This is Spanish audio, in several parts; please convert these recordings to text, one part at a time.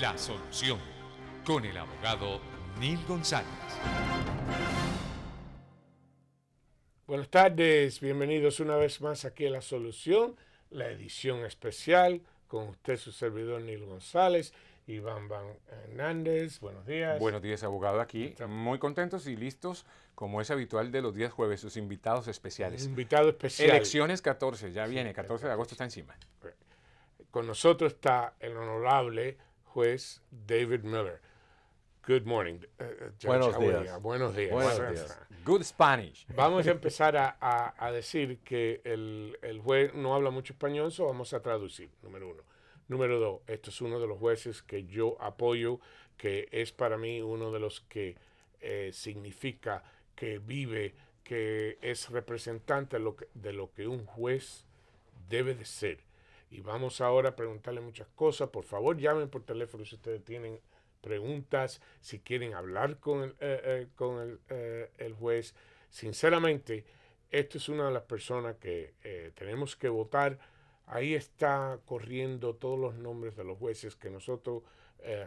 La Solución, con el abogado Neil González. Buenas tardes, bienvenidos una vez más aquí a La Solución, la edición especial, con usted su servidor Neil González, Iván Van Hernández, buenos días. Buenos días, abogado, aquí muy contentos y listos, como es habitual de los días jueves, sus invitados especiales. Un invitado especial. Elecciones 14, ya viene, 14 de agosto está encima. Con nosotros está el honorable juez David Miller. Good morning, Judge. Buenos días. Buenos días. Buenos días. Good Spanish. Vamos a empezar a decir que el juez no habla mucho español, so vamos a traducir, número uno. Número dos, esto es uno de los jueces que yo apoyo, que es para mí uno de los que significa que vive, que es representante de lo que un juez debe de ser. Y vamos ahora a preguntarle muchas cosas. Por favor, llamen por teléfono si ustedes tienen preguntas, si quieren hablar con el juez. Sinceramente, esto es una de las personas que tenemos que votar. Ahí está corriendo todos los nombres de los jueces que nosotros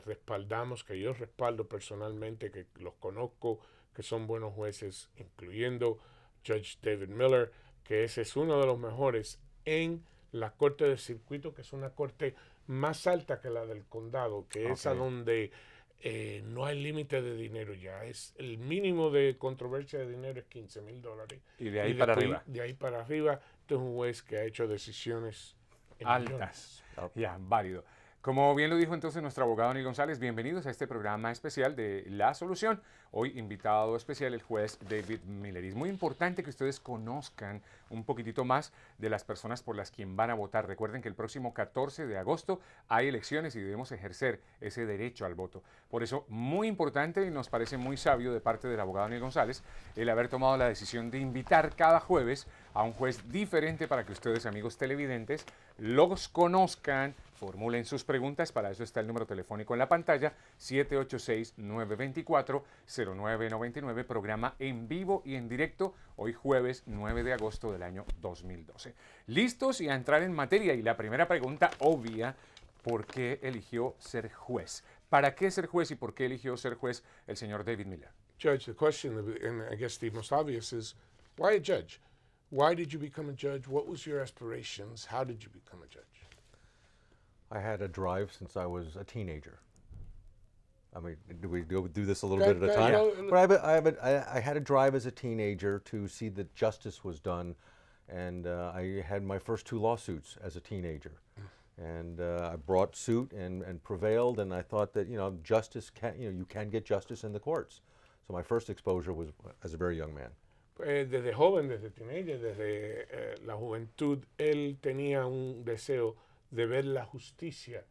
respaldamos, que yo respaldo personalmente, que los conozco, que son buenos jueces, incluyendo Judge David Miller, que ese es uno de los mejores en la Corte de Circuito, que es una corte más alta que la del condado, que es a donde no hay límite de dinero ya. Es el mínimo de controversia de dinero es $15,000. Y de ahí para arriba. De ahí para arriba, este es un juez que ha hecho decisiones altas. Ya, válido. Como bien lo dijo entonces nuestro abogado Neil González, bienvenidos a este programa especial de La Solución. Hoy invitado especial el juez David Miller. Y es muy importante que ustedes conozcan un poquitito más de las personas por las quien van a votar. Recuerden que el próximo 14 de agosto hay elecciones y debemos ejercer ese derecho al voto. Por eso, muy importante y nos parece muy sabio de parte del abogado Neil González el haber tomado la decisión de invitar cada jueves a un juez diferente para que ustedes, amigos televidentes, los conozcan, formulen sus preguntas. Para eso está el número telefónico en la pantalla, 786-924-0999, programa en vivo y en directo, hoy jueves 9 de agosto del año 2012. Listos y a entrar en materia. Y la primera pregunta obvia, ¿por qué eligió ser juez? ¿Para qué ser juez y por qué eligió ser juez el señor David Miller? Judge, the question, and I guess the most obvious is, why a judge? Why did you become a judge? What was your aspirations? How did you become a judge? I had a drive since I was a teenager. I mean, do we do this a little bit at a time? Yeah. But I had a drive as a teenager to see that justice was done, and I had my first two lawsuits as a teenager. And I brought suit and prevailed, and I thought that, justice can, you can get justice in the courts. So my first exposure was as a very young man. Desde joven, desde teenager, desde la juventud, él tenía un deseo de ver la justicia,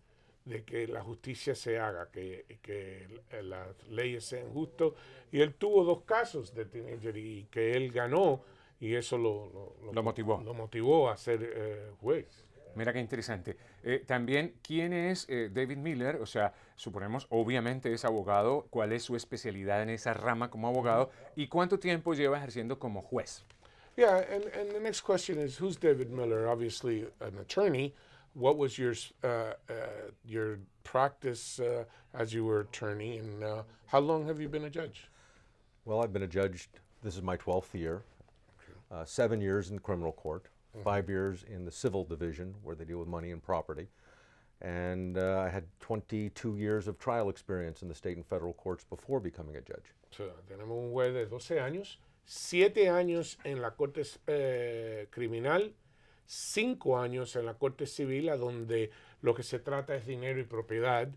de que la justicia se haga, que las leyes sean justas. Y él tuvo dos casos de teenager y que él ganó, y eso lo motivó a ser juez. Mira qué interesante. También, ¿quién es David Miller? O sea, suponemos, obviamente es abogado. ¿Cuál es su especialidad en esa rama como abogado? ¿Y cuánto tiempo lleva ejerciendo como juez? Yeah, and the next question is, who's David Miller? Obviously an attorney. What was your practice as you were attorney, and how long have you been a judge? Well, I've been a judge, this is my 12th year, 7 years in criminal court. 5 years in the civil division, where they deal with money and property. And I had 22 years of trial experience in the state and federal courts before becoming a judge. So, tenemos un juez de 12 años, 7 años en la corte criminal, 5 años en la corte civil, a donde lo que se trata es dinero y propiedad,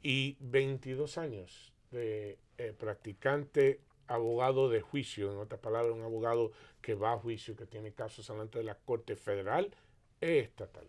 y 22 años de practicante abogado de juicio, en otras palabras, un abogado que va a juicio, que tiene casos delante de la Corte Federal e Estatal.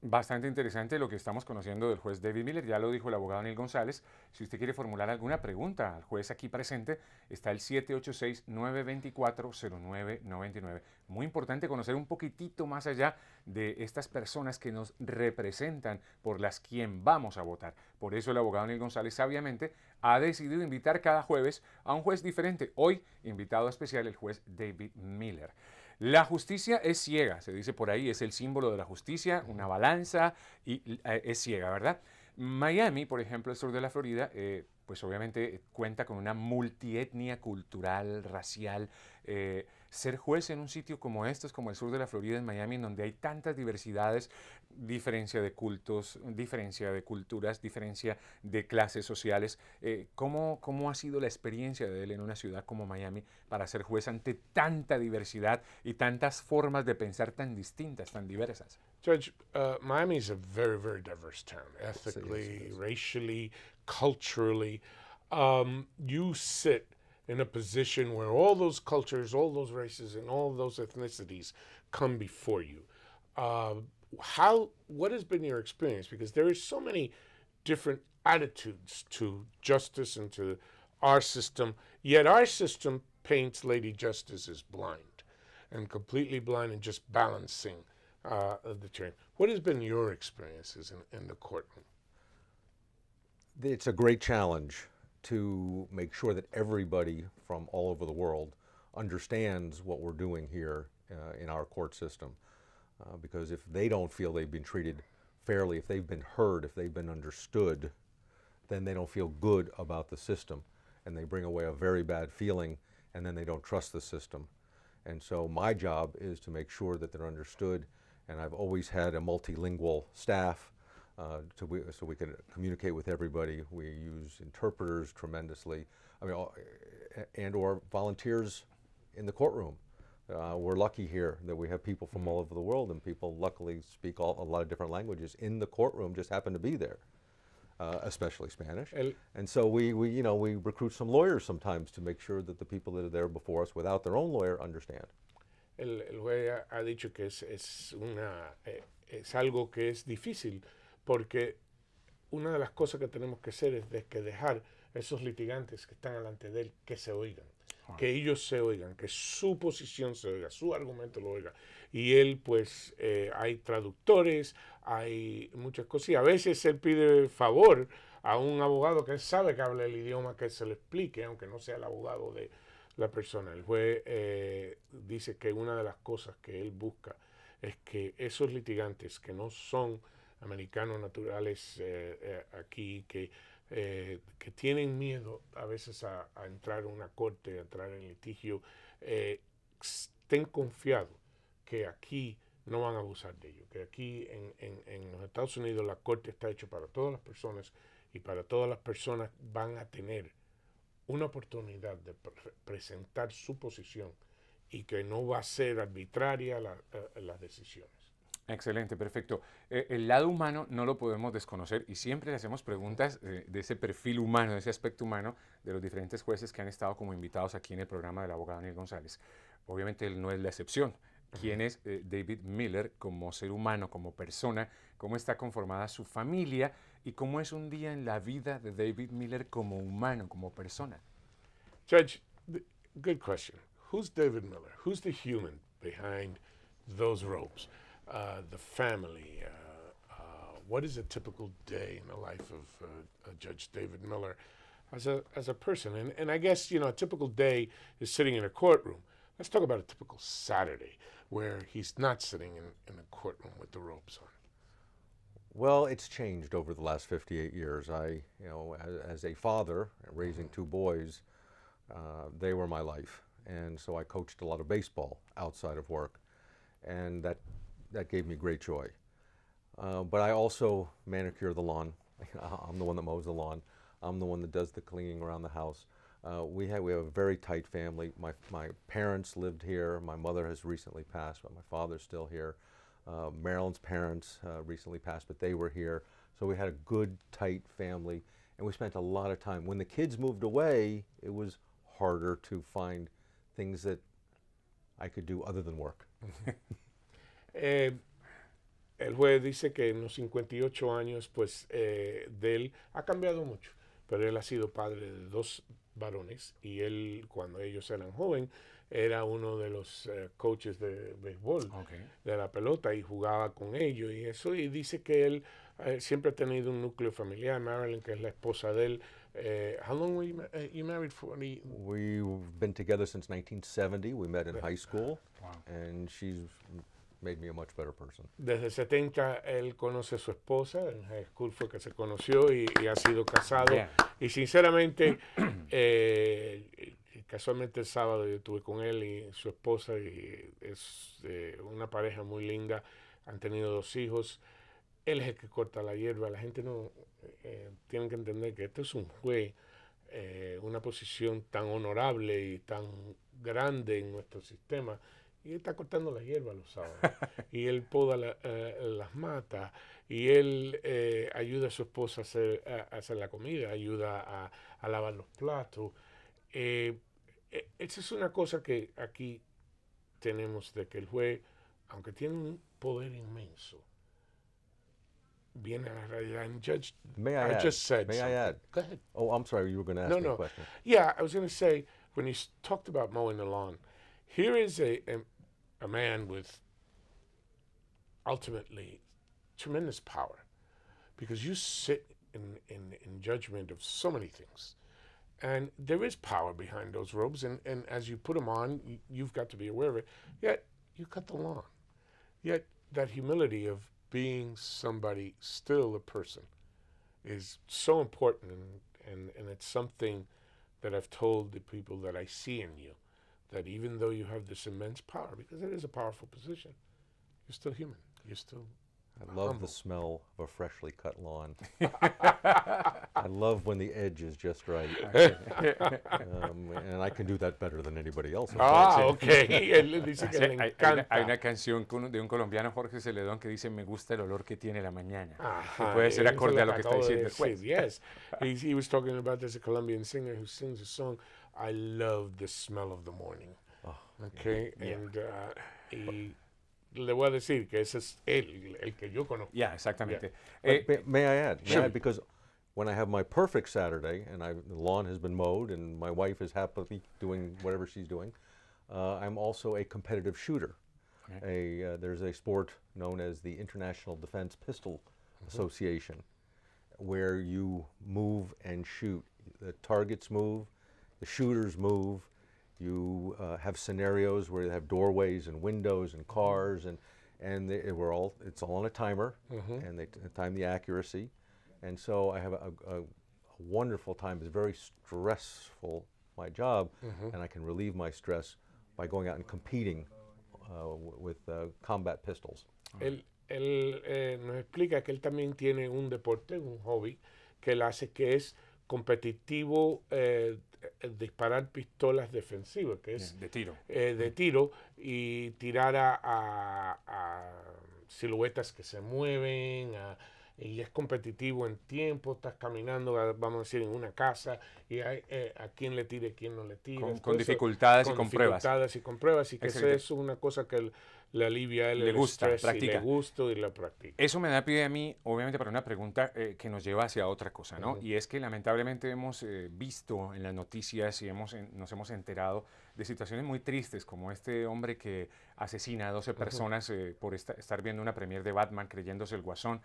Bastante interesante lo que estamos conociendo del juez David Miller, ya lo dijo el abogado Neil González. Si usted quiere formular alguna pregunta al juez aquí presente, está el 786-924-0999. Muy importante conocer un poquitito más allá de estas personas que nos representan, por las quien vamos a votar. Por eso el abogado Neil González sabiamente ha decidido invitar cada jueves a un juez diferente. Hoy, invitado especial, el juez David Miller. La justicia es ciega, se dice por ahí, es el símbolo de la justicia, una balanza, y es ciega, ¿verdad? Miami, por ejemplo, el sur de la Florida, pues obviamente cuenta con una multietnia cultural, racial. Ser juez en un sitio como estos, como el sur de la Florida, en Miami, en donde hay tantas diversidades, diferencia de cultos, diferencia de culturas, diferencia de clases sociales, ¿cómo ha sido la experiencia de él en una ciudad como Miami para ser juez ante tanta diversidad y tantas formas de pensar tan distintas, tan diversas? Judge, Miami is a very, very diverse town, ethically, racially, culturally. You sit in a position where all those cultures, all those races, and all those ethnicities come before you. What has been your experience? Because there is so many different attitudes to justice and to our system, yet our system paints Lady Justice as blind and completely blind and just balancing the chain. What has been your experiences in the courtroom? It's a great challenge to make sure that everybody from all over the world understands what we're doing here in our court system. Because if they don't feel they've been treated fairly, if they've been heard, if they've been understood, then they don't feel good about the system. And they bring away a very bad feeling, and then they don't trust the system. And so my job is to make sure that they're understood. And I've always had a multilingual staff so we can communicate with everybody. We use interpreters tremendously, and or volunteers in the courtroom. We're lucky here that we have people from all over the world, and people luckily speak a lot of different languages in the courtroom, just happen to be there, especially Spanish. And so we recruit some lawyers sometimes to make sure that the people that are there before us without their own lawyer understand. El juez ha dicho que es algo que es difícil, porque una de las cosas que tenemos que hacer es que dejar esos litigantes que están delante de él que se oigan, que ellos se oigan, que su posición se oiga, su argumento lo oiga. Y él, pues, hay traductores, hay muchas cosas, y a veces él pide favor a un abogado que él sabe que habla el idioma, que se le explique, aunque no sea el abogado de la persona. El juez dice que una de las cosas que él busca es que esos litigantes que no son americanos naturales aquí, que tienen miedo a veces a entrar a una corte, a entrar en litigio, estén confiados que aquí no van a abusar de ellos, que aquí en los Estados Unidos la corte está hecha para todas las personas, y para todas las personas van a tener una oportunidad de presentar su posición, y que no va a ser arbitraria las decisiones. Excelente, perfecto. El lado humano no lo podemos desconocer, y siempre le hacemos preguntas de ese perfil humano, de ese aspecto humano de los diferentes jueces que han estado como invitados aquí en el programa del abogado Daniel González. Obviamente él no es la excepción. ¿Quién es David Miller como ser humano, como persona? ¿Cómo está conformada su familia? ¿Y cómo es un día en la vida de David Miller como humano, como persona? Judge, good question. Who's David Miller? Who's the human behind those robes? The family. What is a typical day in the life of Judge David Miller as a person? And I guess, a typical day is sitting in a courtroom. Let's talk about a typical Saturday where he's not sitting in a courtroom with the robes on. Well, it's changed over the last 58 years. As a father, raising two boys, they were my life. And so I coached a lot of baseball outside of work, and that gave me great joy. But I also manicure the lawn. I'm the one that mows the lawn. I'm the one that does the cleaning around the house. We have a very tight family. My parents lived here. My mother has recently passed, but my father's still here. Marilyn's parents recently passed, but they were here. So we had a good, tight family, and we spent a lot of time. When the kids moved away, it was harder to find things that I could do other than work. El juez dice que en los 58 años, pues, de él ha cambiado mucho, pero él ha sido padre de dos varones, y él, cuando ellos eran jóvenes, era uno de los coaches de béisbol, de la pelota, y jugaba con ellos y eso, y dice que él siempre ha tenido un núcleo familiar. Marilyn, que es la esposa de él, how long were you married for? We've been together since 1970. We met in high school. Wow. And she's made me a much better person. Desde 70 él conoce a su esposa, en high school fue que se conoció y ha sido casado. Bien. Y sinceramente, casualmente el sábado yo estuve con él y su esposa y es una pareja muy linda, han tenido 2 hijos. Él es el que corta la hierba, la gente no tiene que entender que este es un juez, una posición tan honorable y tan grande en nuestro sistema. Y él está cortando la hierba los sábados. Y él poda las matas. Y él ayuda a su esposa a hacer la comida, ayuda a lavar los platos. Esa es una cosa que aquí tenemos de que el juez, aunque tiene un poder inmenso, viene a la realidad. And Judge, May I add? just said May I something. add? Go ahead. Oh, I'm sorry, you were going to ask No, me a no. question. Yeah, I was going to say, when he talked about mowing the lawn, here is a man with ultimately tremendous power, because you sit in judgment of so many things. And there is power behind those robes, and as you put them on, you've got to be aware of it. Yet, you cut the lawn. Yet, that humility of being somebody, still a person, is so important, and it's something that I've told the people that I see in you, that even though you have this immense power, because it is a powerful position, you're still human. You're still I love humble. the smell of a freshly cut lawn. I love when the edge is just right. And I can do that better than anybody else. Ok. Él dice que le Hay encanta. una canción de un colombiano, Jorge Celedón, que dice, me gusta el olor que tiene la mañana. Que Ajá, puede ser eso es acorde lo a lo que está acabo de diciendo el juez. decir, yes. He was talking about this, a Colombian singer who sings a song, I love the smell of the morning. Okay, and y le voy a decir que ese es él, el que yo conozco. Ya, exactamente. May I add? May Sure. I add? Because when I have my perfect Saturday and the lawn has been mowed and my wife is happily doing whatever she's doing, I'm also a competitive shooter. There's a sport known as the International Defense Pistol Association, where you move and shoot. The targets move, the shooters move. You have scenarios where you have doorways and windows and cars, and it's all on a timer, and they time the accuracy. And so I have a wonderful time. It's very stressful, my job, and I can relieve my stress by going out and competing with combat pistols. Él nos explica que él también tiene un deporte, un hobby, que él hace que es competitivo, disparar pistolas defensivas, que es De tiro. de tiro, y tirar a siluetas que se mueven, y es competitivo en tiempo. Estás caminando, vamos a decir, en una casa, y hay a quién le tire, quién no le tire. Con dificultades y con pruebas. Dificultades y con pruebas, y que eso Excelente. es una cosa que le alivia a él Le el gusta, estrés, y practica. le gusta y la practica. Eso me da pie a mí, obviamente, para una pregunta que nos lleva hacia otra cosa, ¿no? Y es que lamentablemente hemos visto en las noticias y nos hemos enterado de situaciones muy tristes, como este hombre que asesina a 12 personas por estar viendo una premiere de Batman creyéndose el Guasón.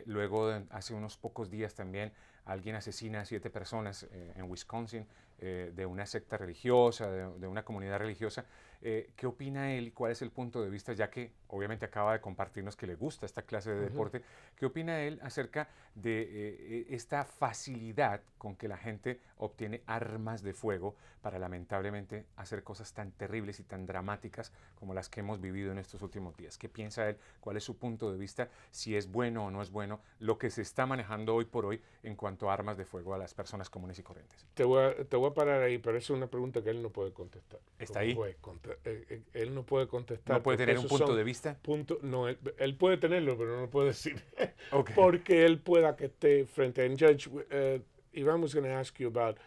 Luego, hace unos pocos días también, alguien asesina a 7 personas en Wisconsin de una secta religiosa, de una comunidad religiosa. ¿Qué opina él y cuál es el punto de vista, ya que obviamente acaba de compartirnos que le gusta esta clase de deporte? ¿Qué opina él acerca de esta facilidad con que la gente obtiene armas de fuego para lamentablemente hacer cosas tan terribles y tan dramáticas como las que hemos vivido en estos últimos días? ¿Qué piensa él? ¿Cuál es su punto de vista? Si es bueno o no es bueno lo que se está manejando hoy por hoy en cuanto a armas de fuego a las personas comunes y corrientes. Te voy a parar ahí, pero es una pregunta que él no puede contestar. ¿Está ahí? Él no puede contestar. ¿No puede tener un punto de vista? No, él puede tenerlo, pero no lo puede decir. Okay. Porque él pueda que esté frente a un judge. Ivan was going to ask you about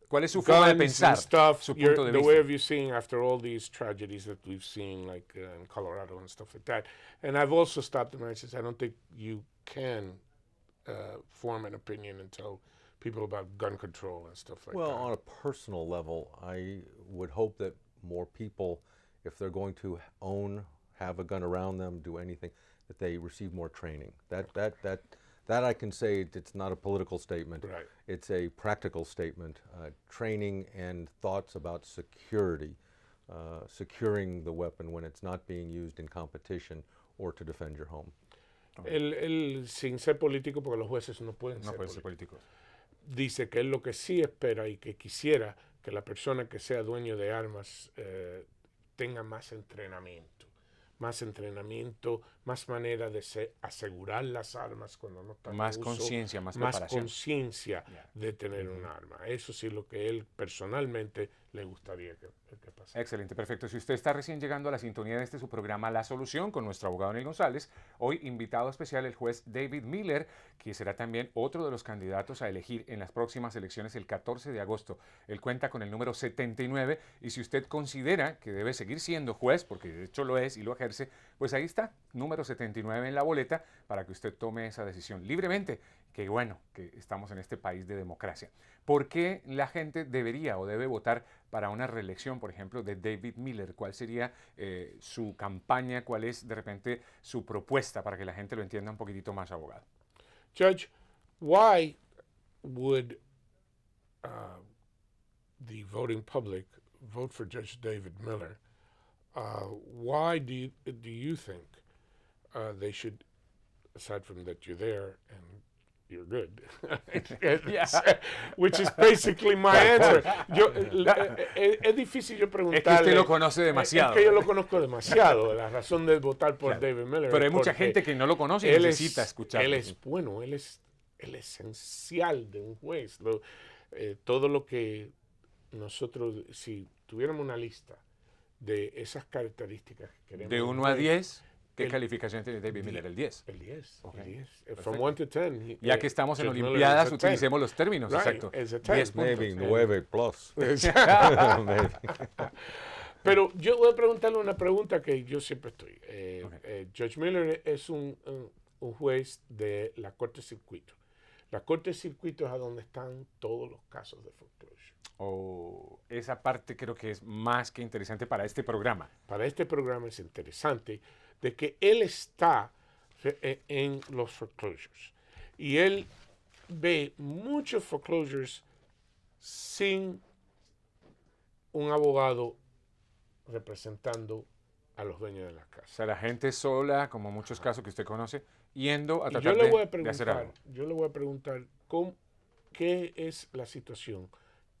¿Cuál es su forma de guns pensar? and stuff, Su punto de the vista. way of you seeing after all these tragedies that we've seen, like in Colorado and stuff like that. And I've also stopped him and I said, I don't think you can form an opinion until people about gun control and stuff like Well, that. on a personal level, I would hope that more people, if they're going to have a gun around them, do anything, that they receive more training. That I can say it's not a political statement. Right. It's a practical statement. Training and thoughts about security, securing the weapon when it's not being used in competition or to defend your home. Él, sin ser político, porque los jueces no pueden No ser puede ser políticos, político. dice que él lo que sí espera y que quisiera que la persona que sea dueño de armas tenga más entrenamiento, más manera de asegurar las armas cuando no están Más en uso, conciencia, más más preparación. conciencia Yeah. de tener un arma. Eso sí lo que él personalmente le gustaría que pasara. Excelente, perfecto. Si usted está recién llegando a la sintonía de este su programa La Solución con nuestro abogado Neil González, hoy invitado especial el juez David Miller, que será también otro de los candidatos a elegir en las próximas elecciones el 14 de agosto. Él cuenta con el número 79 y si usted considera que debe seguir siendo juez, porque de hecho lo es y lo ejerce, pues ahí está, número 79 en la boleta para que usted tome esa decisión libremente. Que bueno, que estamos en este país de democracia. ¿Por qué la gente debería o debe votar para una reelección, por ejemplo, de David Miller? ¿Cuál sería su campaña? ¿Cuál es de repente su propuesta para que la gente lo entienda un poquitito más, abogado? Judge, why would the voting public vote for Judge David Miller? Why do you think they should, aside from that you're there and you're good, which is basically my answer. Es difícil yo preguntarle. Es que usted lo conoce demasiado. Es que yo lo conozco demasiado, la razón de votar por David Miller. Pero hay mucha gente que no lo conoce y necesita escucharlo. Él es bueno, él es el esencial de un juez. Todo lo que nosotros, si tuviéramos una lista de esas características que queremos. De 1 a 10, ¿qué calificación tiene David Miller? El 10. El 10. Okay. El 10. From 1 to 10. Ya que estamos en Judge Miller Olimpiadas, is a 10. utilicemos los términos, Right, exacto. it's a 10. 10 puntos. Maybe 9 plus. Maybe. Pero yo voy a preguntarle una pregunta que yo siempre estoy. Judge Miller es un juez de la Corte de Circuito. La Corte de Circuito es a donde están todos los casos de foreclosure. Esa parte creo que es más que interesante para este programa. Para este programa es interesante de que él está en los foreclosures y él ve muchos foreclosures sin un abogado representando a los dueños de las O casas. sea, la gente sola, como muchos casos que usted conoce, yendo a Y yo tratar le voy a de hacer preguntar, algo. ¿qué es la situación?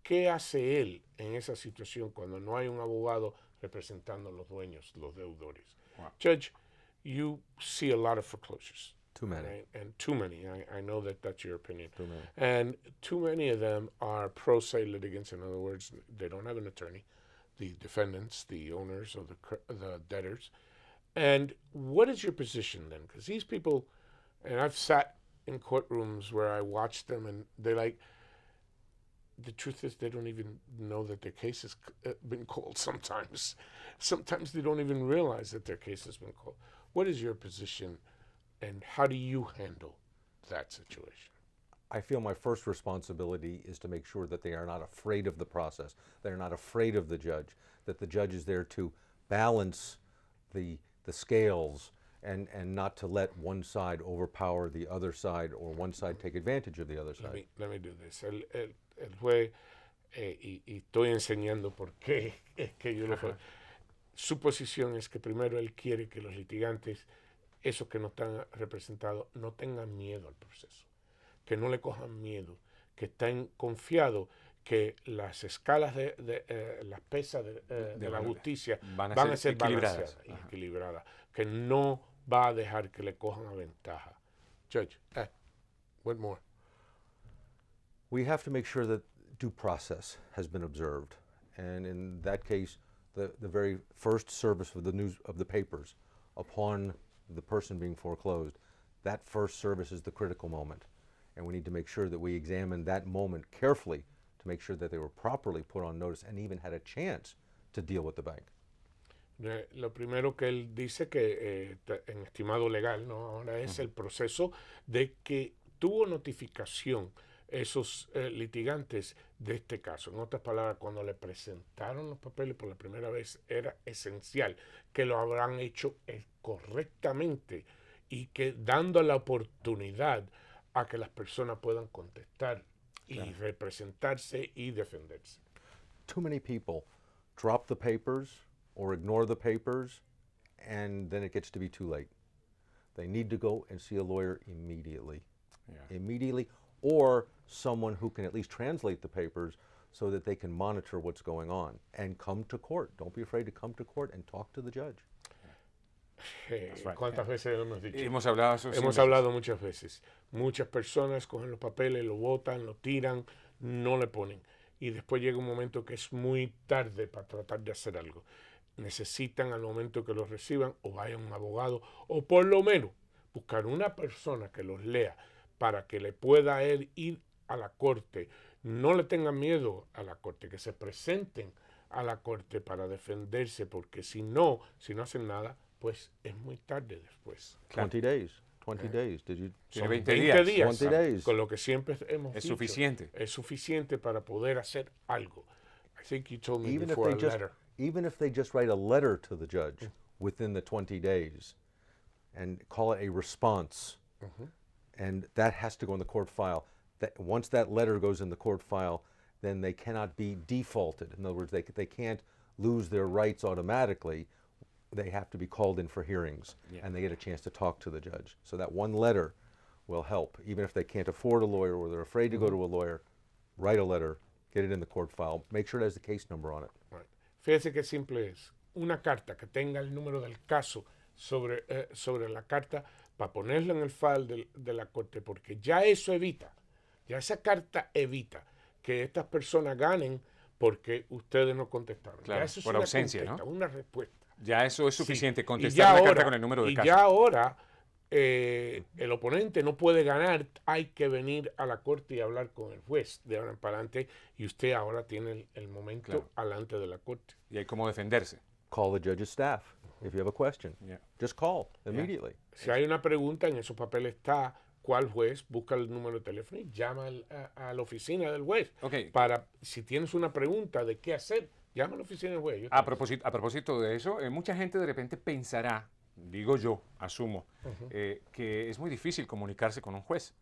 ¿Qué hace él en esa situación cuando no hay un abogado representando a los dueños, los deudores? Wow. Judge, you see a lot of foreclosures. Too many. Right? And too many. I know that that's your opinion. Too many. And too many of them are pro se litigants. In other words, they don't have an attorney. The defendants, the owners, or the debtors. And what is your position then? Because these people, and I've sat in courtrooms where I watch them, and they're like, the truth is they don't even know that their case has been called sometimes. Sometimes they don't even realize that their case has been called. What is your position, and how do you handle that situation? I feel my first responsibility is to make sure that they are not afraid of the process, they're not afraid of the judge, that the judge is there to balance the scales and not to let one side overpower the other side or one side take advantage of the other side. Let me do this. El juez, y estoy enseñando por qué es que yo lo fue. Su posición es que primero él quiere que los litigantes, esos que no están representados, no tengan miedo al proceso, que no le cojan miedo, que estén confiados que las escalas las pesas de la justicia van a ser equilibradas. equilibradas, que no va a dejar que le cojan a ventaja. Judge, what more? We have to make sure that due process has been observed, and in that case, the very first service of the papers upon the person being foreclosed, that first service is the critical moment, and we need to make sure that we examine that moment carefully to make sure that they were properly put on notice and even had a chance to deal with the bank. Lo primero que él dice que en estimado legal, ¿no? Ahora es el proceso de que tuvo notificación esos litigantes de este caso. En otras palabras, cuando le presentaron los papeles por la primera vez, era esencial que lo habrán hecho correctamente y que dando la oportunidad a que las personas puedan contestar y representarse y defenderse. Too many people drop the papers or ignore the papers, and then it gets to be too late. They need to go and see a lawyer immediately. Yeah. Immediately, or someone who can at least translate the papers so that they can monitor what's going on and come to court. Don't be afraid to come to court and talk to the judge. right. ¿Cuántas veces lo hemos dicho? Hemos hablado eso 100 Hemos veces. hablado muchas veces. Muchas personas cogen los papeles, lo botan, lo tiran, no le ponen. Y después llega un momento que es muy tarde para tratar de hacer algo. Necesitan al momento que los reciban o vayan a un abogado o por lo menos buscar una persona que los lea para que le pueda él ir a la corte. No le tengan miedo a la corte, que se presenten a la corte para defenderse, porque si no hacen nada, pues es muy tarde después. Claro. 20 days. 20 days. Did you? Tiene Son 20 20 días. días, 20 days. con lo que siempre hemos Es dicho. suficiente. Es suficiente para poder hacer algo. I think you told me Even if before they a just letter. even if they just write a letter to the judge within the 20 days and call it a response, and that has to go in the court file. That once that letter goes in the court file, then they cannot be defaulted. In other words, they can't lose their rights automatically. They have to be called in for hearings, and they get a chance to talk to the judge. So that one letter will help, even if they can't afford a lawyer or they're afraid to go to a lawyer. Write a letter, get it in the court file, make sure it has the case number on it. Right. Fíjese qué simple es. Una carta que tenga el número del caso sobre la carta para ponerla en el file de la corte, porque ya eso evita, ya esa carta evita que estas personas ganen porque ustedes no contestaron. Claro, ya eso es por una ausencia, ¿no? una respuesta. Ya eso es Sí. suficiente, Y contestar ya la ahora- carta con el número de y caso. ya ahora el oponente no puede ganar, hay que venir a la corte y hablar con el juez de ahora en para adelante, y usted ahora tiene el momento Claro. alante de la corte. Y hay cómo defenderse. Call the judge's staff if you have a question. Yeah. Just call immediately. Si hay una pregunta, en esos papeles está cuál juez, busca el número de teléfono y llama a la oficina del juez. Ok. Para, si tienes una pregunta de qué hacer, llama a la oficina del juez. A propósito de eso, mucha gente de repente pensará, digo yo, asumo, que es muy difícil comunicarse con un juez.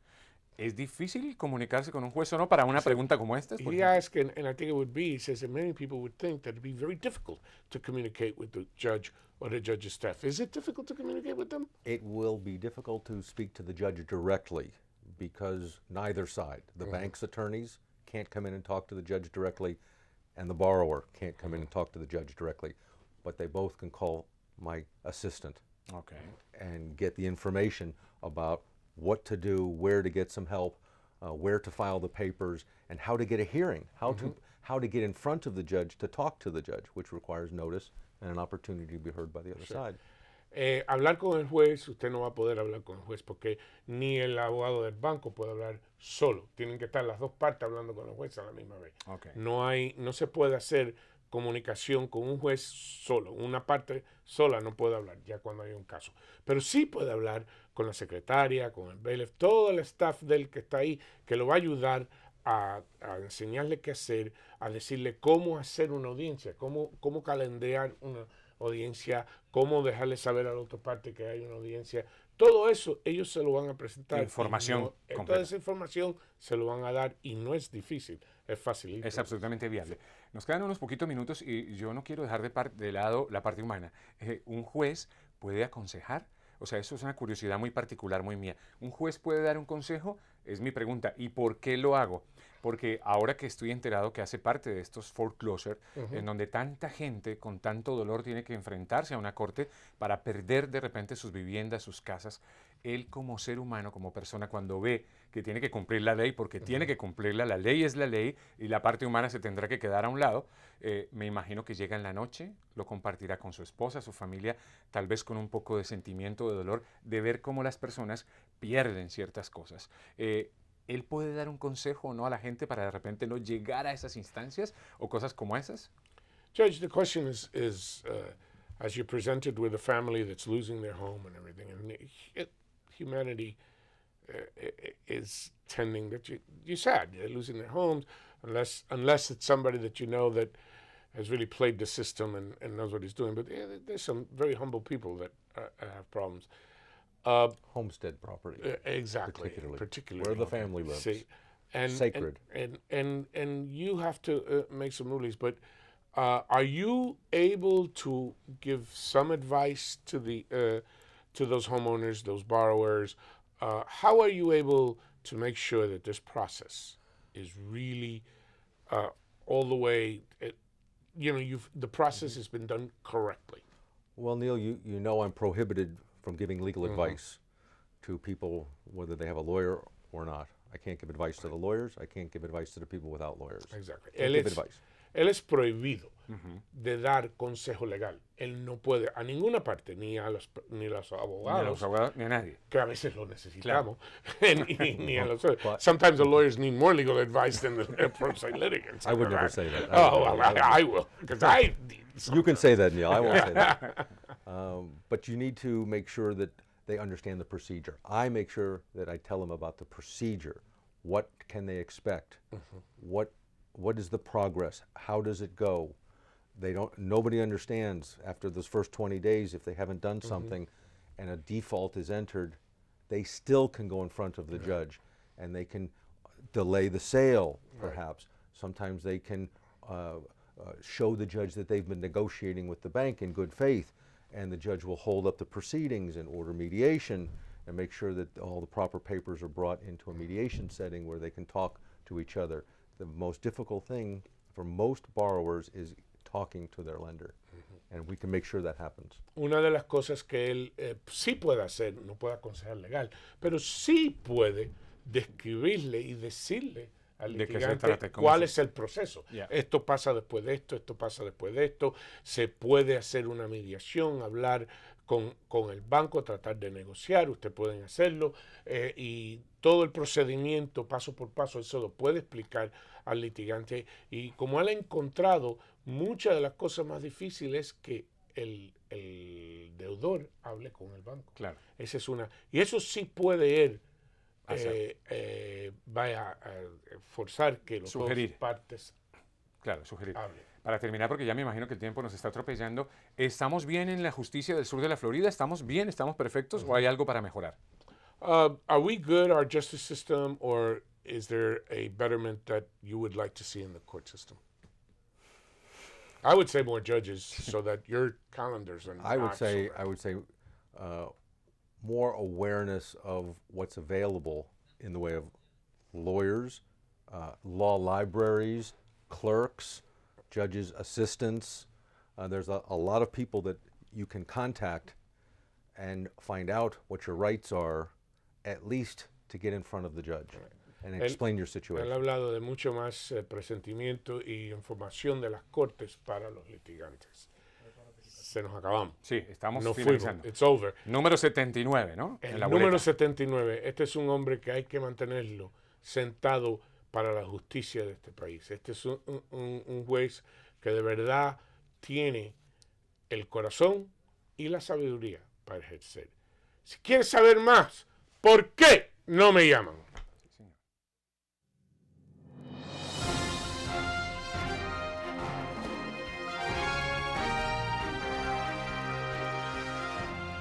¿Es difícil comunicarse con un juez o no para una pregunta como esta? por He ejemplo? asked, and I think it would be, he says that many people would think that it'd be very difficult to communicate with the judge or the judge's staff. Is it difficult to communicate with them? It will be difficult to speak to the judge directly because neither side, the bank's attorneys can't come in and talk to the judge directly, and the borrower can't come in and talk to the judge directly. But they both can call my assistant Ok. and get the information about what to do, where to get some help, where to file the papers, and how to get a hearing, how to get in front of the judge to talk to the judge, which requires notice and an opportunity to be heard by the other side. Hablar con el juez, usted no va a poder hablar con el juez porque ni el abogado del banco puede hablar solo. Tienen que estar las dos partes hablando con el juez a la misma vez. Ok. No se puede hacer comunicación con un juez solo. Una parte sola no puede hablar ya cuando hay un caso. Pero sí puede hablar con la secretaria, con el bailiff, todo el staff del que está ahí, que lo va a ayudar a enseñarle qué hacer, a decirle cómo hacer una audiencia, cómo calendarear una audiencia, cómo dejarle saber a la otra parte que hay una audiencia. Todo eso ellos se lo van a presentar. Información Toda completa. esa información se lo van a dar y no es difícil, es fácil. Es absolutamente viable. Nos quedan unos poquitos minutos y yo no quiero dejar de lado la parte humana. ¿Un juez puede aconsejar? O sea, eso es una curiosidad muy particular, muy mía. ¿Un juez puede dar un consejo? Es mi pregunta. ¿Y por qué lo hago? Porque ahora que estoy enterado que hace parte de estos foreclosure, en donde tanta gente con tanto dolor tiene que enfrentarse a una corte para perder de repente sus viviendas, sus casas, él como ser humano, como persona, cuando ve que tiene que cumplir la ley, porque tiene que cumplirla, la ley es la ley y la parte humana se tendrá que quedar a un lado, me imagino que llega en la noche, lo compartirá con su esposa, su familia, tal vez con un poco de sentimiento de dolor, de ver cómo las personas pierden ciertas cosas. ¿Él puede dar un consejo o no a la gente para de repente no llegar a esas instancias o cosas como esas? Judge, the question is as you're presented with a family that's losing their home and everything, and humanity is tending that you're sad. They're losing their homes, unless it's somebody that you know that has really played the system and knows what he's doing. But there's some very humble people that have problems. Homestead property. Exactly, particularly, where the family lives. See, and, Sacred. and you have to make some rulings, but Are you able to give some advice to to those homeowners, those borrowers? How are you able to make sure that this process is really all the way? The process has been done correctly. Well, Neil, you know I'm prohibited from giving legal advice to people, whether they have a lawyer or not. I can't give advice to the lawyers. I can't give advice to the people without lawyers. Exactly. Can't give advice. Él es prohibido de dar consejo legal. Él no puede a ninguna parte, ni a los abogados, Ni a nadie. que a veces lo necesitamos, ni a los Sometimes the lawyers need more legal advice than the pro se litigants. I would never say that. I will, because I need some. You can say that, Neil. I won't say that. But you need to make sure that they understand the procedure. I make sure that I tell them about the procedure. What can they expect? What is the progress? How does it go? Nobody understands after those first 20 days if they haven't done something and a default is entered, they still can go in front of the judge and they can delay the sale, perhaps. Sometimes they can show the judge that they've been negotiating with the bank in good faith, and the judge will hold up the proceedings and order mediation and make sure that all the proper papers are brought into a mediation setting where they can talk to each other. The most difficult thing for most borrowers is talking to their lender, and we can make sure that happens. Una de las cosas que él sí puede hacer, no puede aconsejar legal, pero sí puede describirle y decirle al litigante cuál es el proceso. Esto pasa después de esto pasa después de esto. Se puede hacer una mediación, hablar con el banco, tratar de negociar, ustedes pueden hacerlo, y todo el procedimiento paso por paso, eso lo puede explicar al litigante. Y como él ha encontrado, muchas de las cosas más difíciles es que el deudor hable con el banco. Claro. Esa es una. Y eso sí puede él forzar que las dos partes hablen. Para terminar, porque ya me imagino que el tiempo nos está atropellando, ¿estamos bien en la justicia del sur de la Florida? ¿Estamos bien? ¿Estamos perfectos? ¿O hay algo para mejorar? Are we good, our justice system, or is there a betterment that you would like to see in the court system? I would say more judges so that your calendars are not I would say more awareness of what's available in the way of lawyers, law libraries, clerks, judges' assistants. There's a lot of people that you can contact and find out what your rights are, at least to get in front of the judge and explain your situation. Él ha hablado de mucho más presentimiento y información de las cortes para los litigantes. Se nos acabamos. Sí, estamos finalizando. It's over. Número 79, ¿no? El número 79. Este es un hombre que hay que mantenerlo sentado para la justicia de este país. Este es un juez que de verdad tiene el corazón y la sabiduría para ejercer. Si quieres saber más, ¿por qué no me llaman?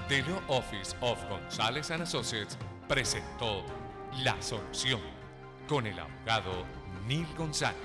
The Law Office of González & Associates presentó La Solución con el abogado Neil González.